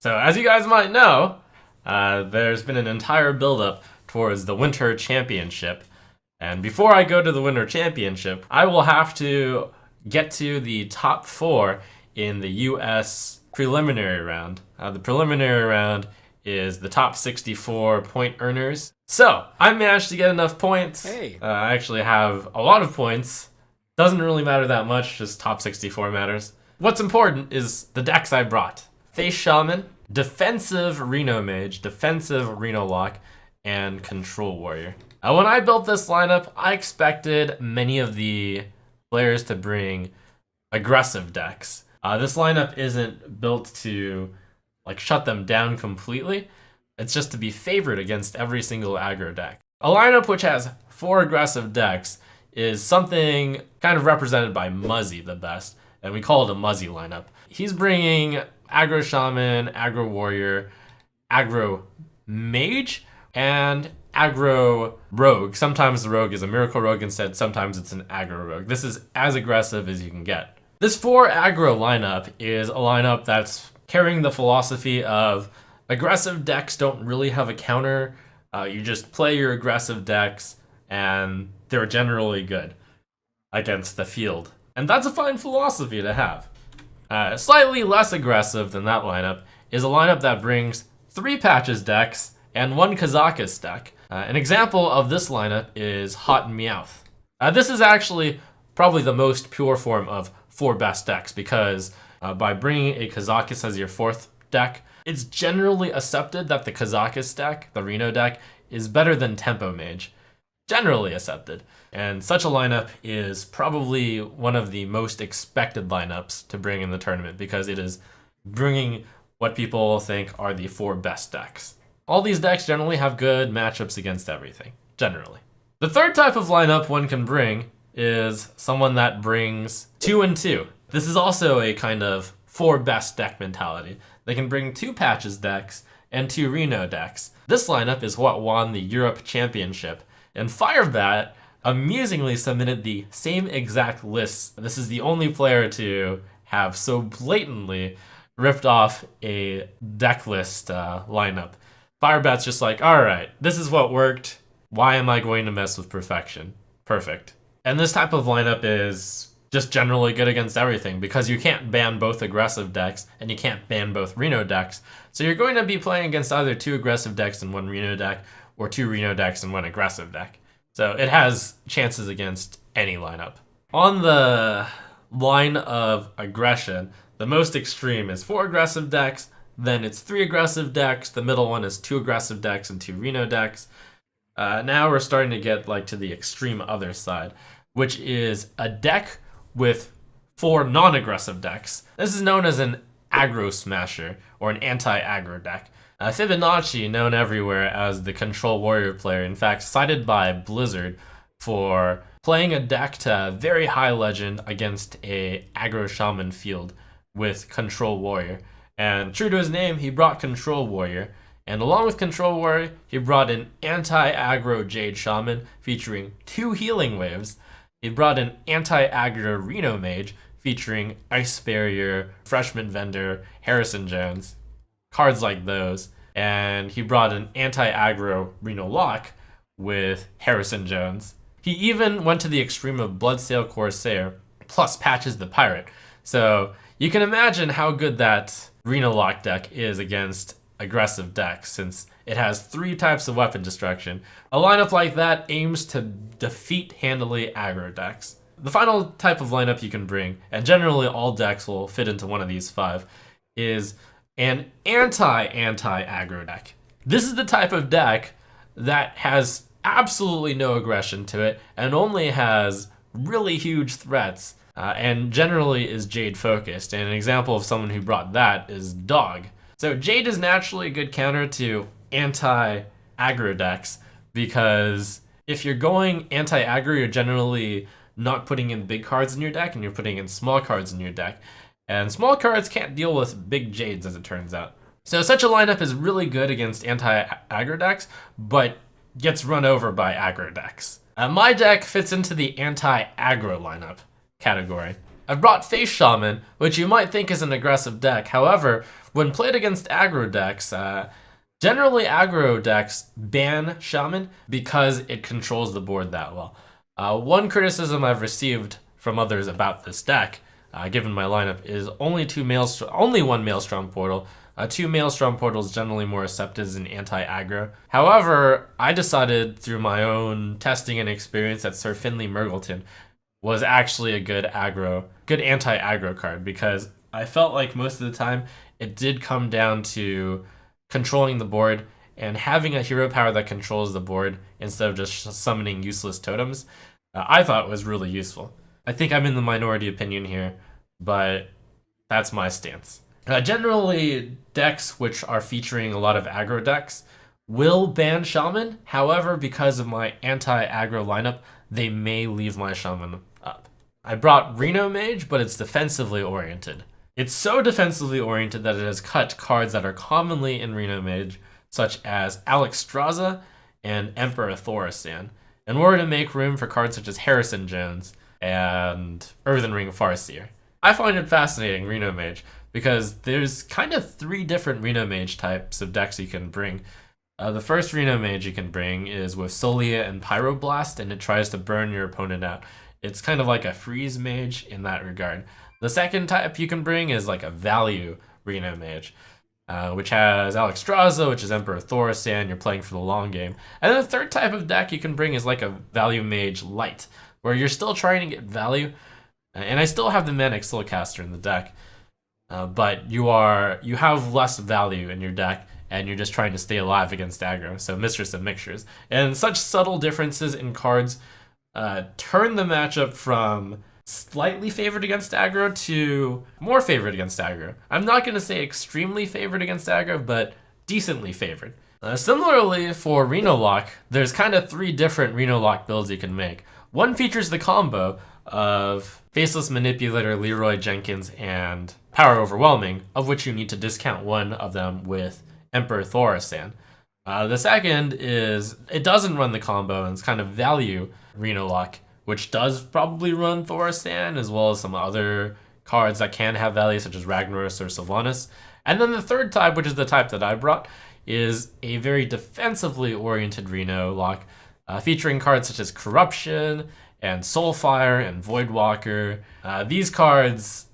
So as you guys might know, there's been an entire build-up towards the Winter Championship. And before I go to the Winter Championship, I will have to get to the top 4 in the US preliminary round. The preliminary round is the top 64 point earners. So I managed to get enough points. Hey. I actually have a lot of points. Doesn't really matter that much, just top 64 matters. What's important is the decks I brought. Face Shaman, defensive Reno Mage, defensive Reno Lock, and Control Warrior. When I built this lineup, I expected many of the players to bring aggressive decks. This lineup isn't built to shut them down completely. It's just to be favored against every single aggro deck. A lineup which has 4 aggressive decks is something kind of represented by Muzzy the best, and we call it a Muzzy lineup. He's bringing Aggro Shaman, Aggro Warrior, Aggro Mage, and Aggro Rogue. Sometimes the Rogue is a Miracle Rogue instead, sometimes it's an Aggro Rogue. This is as aggressive as you can get. This 4 aggro lineup is a lineup that's carrying the philosophy of aggressive decks don't really have a counter. You just play your aggressive decks and they're generally good against the field. And that's a fine philosophy to have. Slightly less aggressive than that lineup is a lineup that brings 3 Patches decks and 1 Kazakus deck. An example of this lineup is HotMEOWTH. This is actually probably the most pure form of 4 best decks because by bringing a Kazakus as your 4th deck, it's generally accepted that the Kazakus deck, the Reno deck, is better than Tempo Mage. Generally accepted. And such a lineup is probably one of the most expected lineups to bring in the tournament because it is bringing what people think are the 4 best decks. All these decks generally have good matchups against everything, generally. The third type of lineup one can bring is someone that brings 2 and 2. This is also a kind of 4 best deck mentality. They can bring 2 Patches decks and 2 Reno decks. This lineup is what won the Europe Championship, and Firebat amusingly submitted the same exact lists. This is the only player to have so blatantly ripped off a deck list lineup. Firebat's just like, alright, this is what worked. Why am I going to mess with perfection? Perfect. And this type of lineup is just generally good against everything because you can't ban both aggressive decks and you can't ban both Reno decks. So you're going to be playing against either 2 aggressive decks and 1 Reno deck or 2 Reno decks and 1 aggressive deck. So it has chances against any lineup. On the line of aggression, the most extreme is 4 aggressive decks, then it's 3 aggressive decks, the middle one is 2 aggressive decks and 2 Reno decks. Now we're starting to get to the extreme other side, which is a deck with 4 non-aggressive decks. This is known as an aggro smasher or an anti-aggro deck. Fibonacci, known everywhere as the Control Warrior player, in fact cited by Blizzard for playing a deck to very high legend against a aggro shaman field with Control Warrior. And true to his name, he brought Control Warrior. And along with Control Warrior, he brought an anti-aggro Jade Shaman featuring 2 healing waves. He brought an anti-aggro Reno Mage featuring Ice Barrier, Freshman Vendor, Harrison Jones, cards like those. And he brought an anti-aggro Reno Lock with Harrison Jones. He even went to the extreme of Bloodsail Corsair plus Patches the Pirate. So you can imagine how good that Reno Lock deck is against aggressive decks since it has 3 types of weapon destruction. A lineup like that aims to defeat handily aggro decks. The final type of lineup you can bring, and generally all decks will fit into one of these 5, is an anti-aggro deck. This is the type of deck that has absolutely no aggression to it and only has really huge threats and generally is Jade focused. And an example of someone who brought that is Dog. So Jade is naturally a good counter to anti-aggro decks because if you're going anti-aggro, you're generally not putting in big cards in your deck and you're putting in small cards in your deck. And small cards can't deal with big Jades as it turns out. So such a lineup is really good against anti-aggro decks, but gets run over by aggro decks. My deck fits into the anti-aggro lineup category. I've brought Face Shaman, which you might think is an aggressive deck. However, when played against aggro decks, generally aggro decks ban Shaman because it controls the board that well. One criticism I've received from others about this deck, given my lineup, is only one Maelstrom Portal. Two Maelstrom Portals generally more accepted as an anti-aggro. However, I decided through my own testing and experience that Sir Finley Murgleton was actually a good anti-aggro card, because I felt like most of the time it did come down to controlling the board and having a hero power that controls the board instead of just summoning useless totems. I thought was really useful. I think I'm in the minority opinion here, but that's my stance. Generally, decks which are featuring a lot of aggro decks will ban Shaman. However, because of my anti-aggro lineup, they may leave my Shaman up. I brought Reno Mage, but it's defensively oriented. It's so defensively oriented that it has cut cards that are commonly in Reno Mage, such as Alexstrasza and Emperor Thaurissan, in order to make room for cards such as Harrison Jones and Earthen Ring Farseer. I find it fascinating, Reno Mage, because there's kind of three different Reno Mage types of decks you can bring. The first Reno Mage you can bring is with Solia and Pyroblast, and it tries to burn your opponent out. It's kind of like a freeze mage in that regard. The second type you can bring is like a value Reno Mage, which has Alexstrasza, which is Emperor Thaurissan, you're playing for the long game. And then the third type of deck you can bring is like a value mage light, where you're still trying to get value, and I still have the Manic Soulcaster in the deck, but you have less value in your deck, and you're just trying to stay alive against aggro, so Mistress of Mixtures. And such subtle differences in cards turn the matchup from slightly favored against aggro to more favored against aggro. I'm not going to say extremely favored against aggro, but decently favored. Similarly, for Reno Lock, there's kind of three different Reno Lock builds you can make. One features the combo of Faceless Manipulator, Leroy Jenkins, and Power Overwhelming, of which you need to discount one of them with Emperor Thaurissan. The second is, it doesn't run the combo, and it's kind of value Reno Lock, which does probably run Thaurissan, as well as some other cards that can have value, such as Ragnaros or Sylvanas. And then the third type, which is the type that I brought, is a very defensively oriented Reno Lock, featuring cards such as Corruption, and Soulfire, and Voidwalker. These cards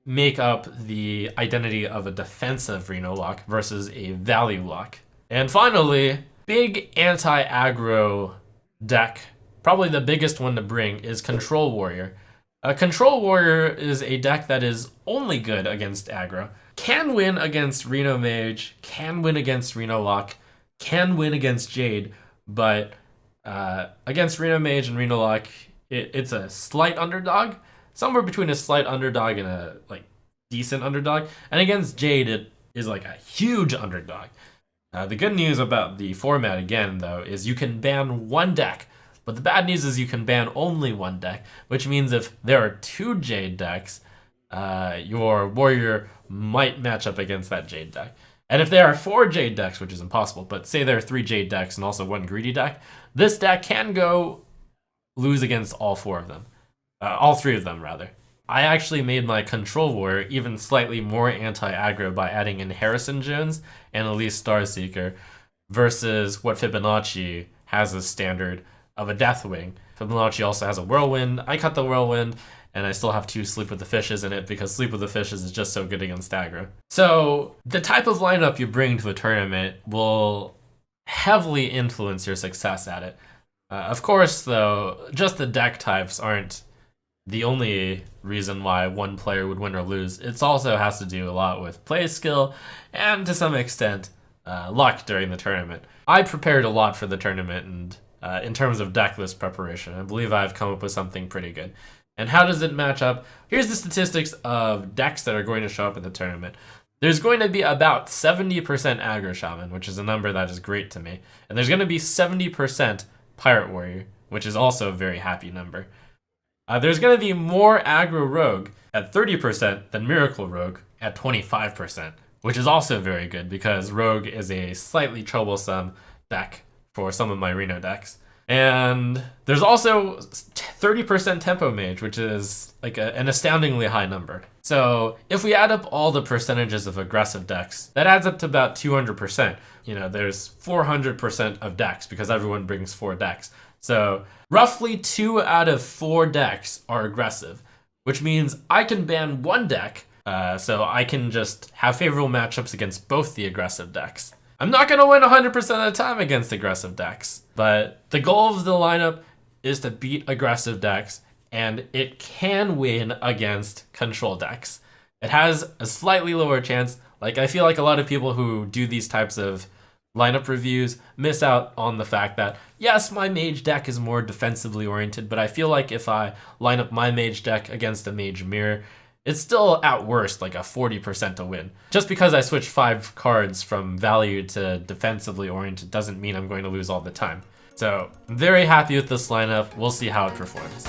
make up the identity of a defensive Reno Lock versus a value lock. And finally, big anti-aggro deck, probably the biggest one to bring, is Control Warrior. Control Warrior is a deck that is only good against aggro, can win against Reno Mage, can win against Reno Lock, can win against Jade, but against Reno Mage and Reno Lock, it's a slight underdog, somewhere between a slight underdog and a decent underdog. And against Jade, it is like a huge underdog. The good news about the format, again, though, is you can ban one deck. But the bad news is you can ban only one deck, which means if there are two Jade decks, your Warrior might match up against that Jade deck. And if there are 4 Jade decks, which is impossible, but say there are 3 Jade decks and also 1 Greedy deck, this deck can go lose against all 4 of them. All 3 of them, rather. I actually made my Control Warrior even slightly more anti-aggro by adding in Harrison Jones and Elise Starseeker versus what Fibonacci has as standard of a Deathwing. Fibonacci also has a Whirlwind. I cut the Whirlwind, and I still have 2 Sleep with the Fishes in it because Sleep with the Fishes is just so good against aggro. So the type of lineup you bring to a tournament will heavily influence your success at it. Of course, though, just the deck types aren't the only reason why one player would win or lose. It also has to do a lot with play skill and, to some extent, luck during the tournament. I prepared a lot for the tournament, and in terms of deck list preparation, I believe I've come up with something pretty good. And how does it match up? Here's the statistics of decks that are going to show up at the tournament. There's going to be about 70% Aggro Shaman, which is a number that is great to me. And there's going to be 70% Pirate Warrior, which is also a very happy number. There's going to be more Aggro Rogue at 30% than Miracle Rogue at 25%, which is also very good because Rogue is a slightly troublesome deck for some of my Reno decks. And there's also 30% tempo mage, which is like an astoundingly high number. So if we add up all the percentages of aggressive decks, that adds up to about 200%. You know, there's 400% of decks because everyone brings 4 decks. So roughly 2 out of 4 decks are aggressive, which means I can ban 1 deck, so I can just have favorable matchups against both the aggressive decks. I'm not going to win 100% of the time against aggressive decks, but the goal of the lineup is to beat aggressive decks, and it can win against control decks. It has a slightly lower chance. Like, I feel like a lot of people who do these types of lineup reviews miss out on the fact that, yes, my mage deck is more defensively oriented, but I feel like if I line up my mage deck against a mage mirror, it's still at worst like a 40% to win. Just because I switch 5 cards from value to defensively oriented doesn't mean I'm going to lose all the time. So I'm very happy with this lineup. We'll see how it performs.